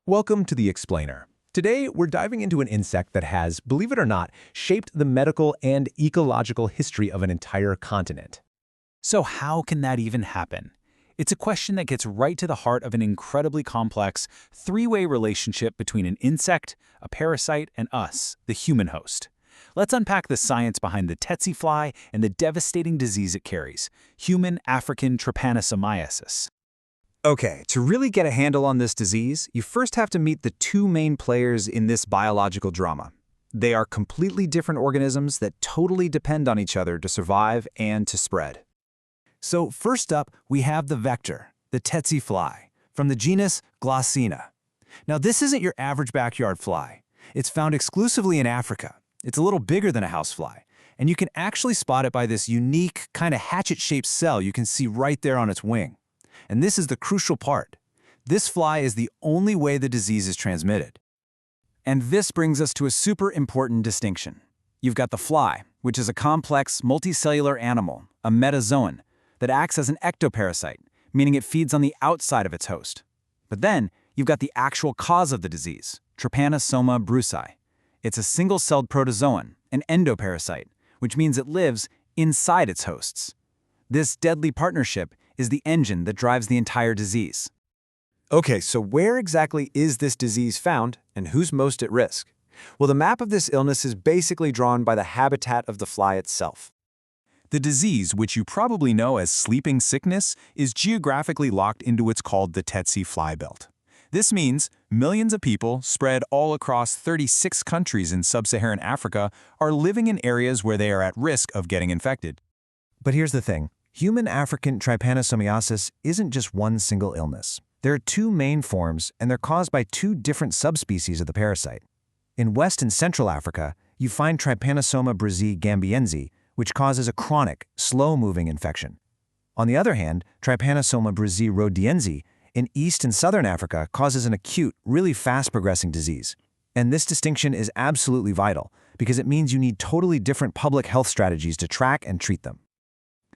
Welcome to The Explainer. Today, we're diving into an insect that has, believe it or not, shaped the medical and ecological history of an entire continent. So how can that even happen? It's a question that gets right to the heart of an incredibly complex, three-way relationship between an insect, a parasite, and us, the human host. Let's unpack the science behind the tsetse fly and the devastating disease it carries, human African trypanosomiasis. Okay, to really get a handle on this disease, you first have to meet the two main players in this biological drama. They are completely different organisms that totally depend on each other to survive and to spread. So first up, we have the vector, the tsetse fly, from the genus Glossina. Now this isn't your average backyard fly. It's found exclusively in Africa. It's a little bigger than a housefly, and you can actually spot it by this unique, kind of hatchet-shaped cell you can see right there on its wing. And this is the crucial part. This fly is the only way the disease is transmitted. And this brings us to a super important distinction. You've got the fly, which is a complex, multicellular animal, a metazoan, that acts as an ectoparasite, meaning it feeds on the outside of its host. But then, you've got the actual cause of the disease, Trypanosoma brucei. It's a single-celled protozoan, an endoparasite, which means it lives inside its hosts. This deadly partnership is the engine that drives the entire disease. Okay, so where exactly is this disease found, and who's most at risk? Well, the map of this illness is basically drawn by the habitat of the fly itself. The disease, which you probably know as sleeping sickness, is geographically locked into what's called the tsetse fly belt. This means millions of people spread all across 36 countries in sub-Saharan Africa are living in areas where they are at risk of getting infected. But here's the thing. Human African trypanosomiasis isn't just one single illness. There are two main forms, and they're caused by two different subspecies of the parasite. In West and Central Africa, you find Trypanosoma brucei gambiense, which causes a chronic, slow-moving infection. On the other hand, Trypanosoma brucei rhodiense in East and Southern Africa causes an acute, really fast-progressing disease. And this distinction is absolutely vital, because it means you need totally different public health strategies to track and treat them.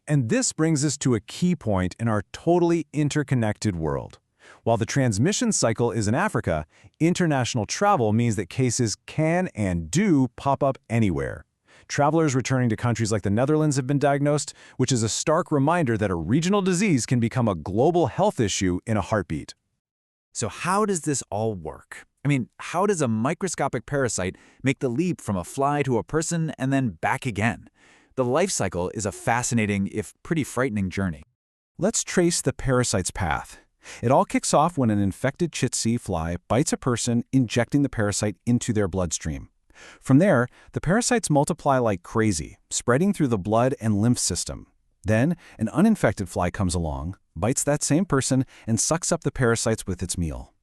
And this brings us to a key point in our totally interconnected world. While the transmission cycle is in Africa, international travel means that cases can and do pop up anywhere. Travelers returning to countries like the Netherlands have been diagnosed, which is a stark reminder that a regional disease can become a global health issue in a heartbeat. So how does this all work? How does a microscopic parasite make the leap from a fly to a person and then back again? The life cycle is a fascinating, if pretty frightening, journey. Let's trace the parasite's path. It all kicks off when an infected tsetse fly bites a person, injecting the parasite into their bloodstream. From there, the parasites multiply like crazy, spreading through the blood and lymph system. Then, an uninfected fly comes along, bites that same person, and sucks up the parasites with its meal.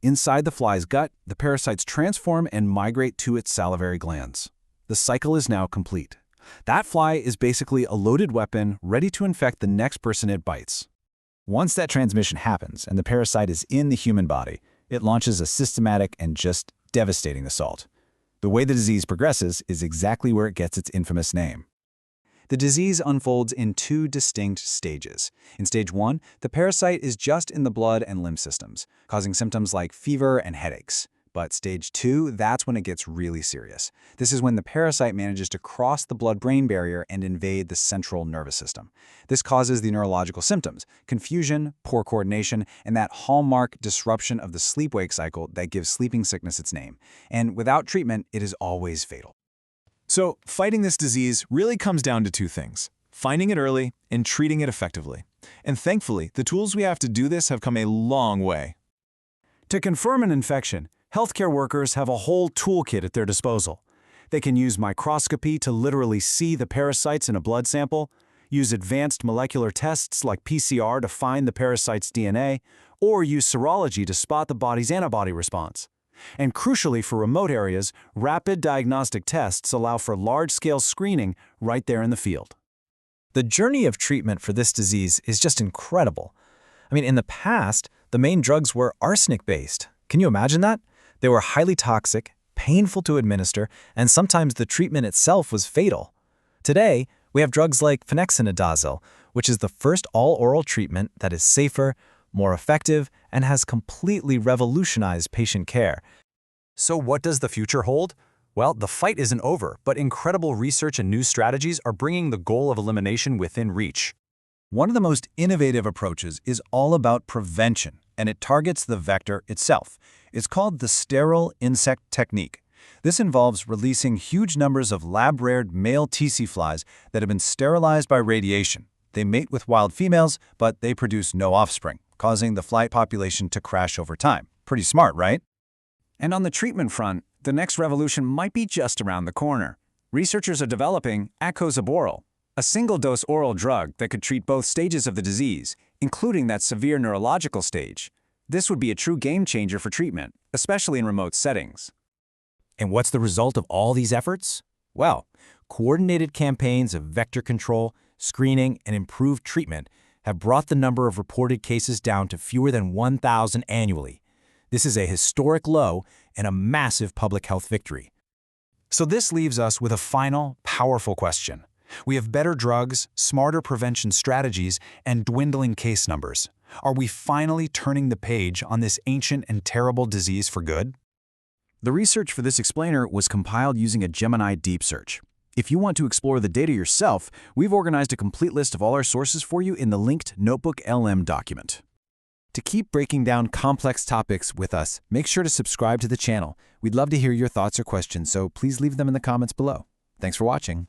Inside the fly's gut, the parasites transform and migrate to its salivary glands. The cycle is now complete. That fly is basically a loaded weapon ready to infect the next person it bites. Once that transmission happens and the parasite is in the human body, it launches a systematic and just devastating assault. The way the disease progresses is exactly where it gets its infamous name. The disease unfolds in two distinct stages. In stage 1, the parasite is just in the blood and lymph systems, causing symptoms like fever and headaches. But stage 2, that's when it gets really serious. This is when the parasite manages to cross the blood-brain barrier and invade the central nervous system. This causes the neurological symptoms, confusion, poor coordination, and that hallmark disruption of the sleep-wake cycle that gives sleeping sickness its name. And without treatment, it is always fatal. So, fighting this disease really comes down to two things: finding it early and treating it effectively. And thankfully, the tools we have to do this have come a long way. To confirm an infection, healthcare workers have a whole toolkit at their disposal. They can use microscopy to literally see the parasites in a blood sample, use advanced molecular tests like PCR to find the parasite's DNA, or use serology to spot the body's antibody response. And crucially for remote areas, rapid diagnostic tests allow for large-scale screening right there in the field. The journey of treatment for this disease is just incredible. In the past, the main drugs were arsenic-based. Can you imagine that? They were highly toxic, painful to administer, and sometimes the treatment itself was fatal. Today, we have drugs like phenoxynidazel, which is the first all-oral treatment that is safer, more effective, and has completely revolutionized patient care. So what does the future hold? Well, the fight isn't over, but incredible research and new strategies are bringing the goal of elimination within reach. One of the most innovative approaches is all about prevention, and it targets the vector itself. It's called the sterile insect technique. This involves releasing huge numbers of lab-reared male tsetse flies that have been sterilized by radiation. They mate with wild females, but they produce no offspring, causing the fly population to crash over time. Pretty smart, right? And on the treatment front, the next revolution might be just around the corner. Researchers are developing acosaborole, a single-dose oral drug that could treat both stages of the disease, including that severe neurological stage. This would be a true game-changer for treatment, especially in remote settings. And what's the result of all these efforts? Well, coordinated campaigns of vector control, screening, and improved treatment have brought the number of reported cases down to fewer than 1,000 annually. This is a historic low and a massive public health victory. So this leaves us with a final, powerful question. We have better drugs, smarter prevention strategies, and dwindling case numbers. Are we finally turning the page on this ancient and terrible disease for good? The research for this explainer was compiled using a Gemini deep search. If you want to explore the data yourself, we've organized a complete list of all our sources for you in the linked Notebook LM document. To keep breaking down complex topics with us, make sure to subscribe to the channel. We'd love to hear your thoughts or questions, so please leave them in the comments below. Thanks for watching.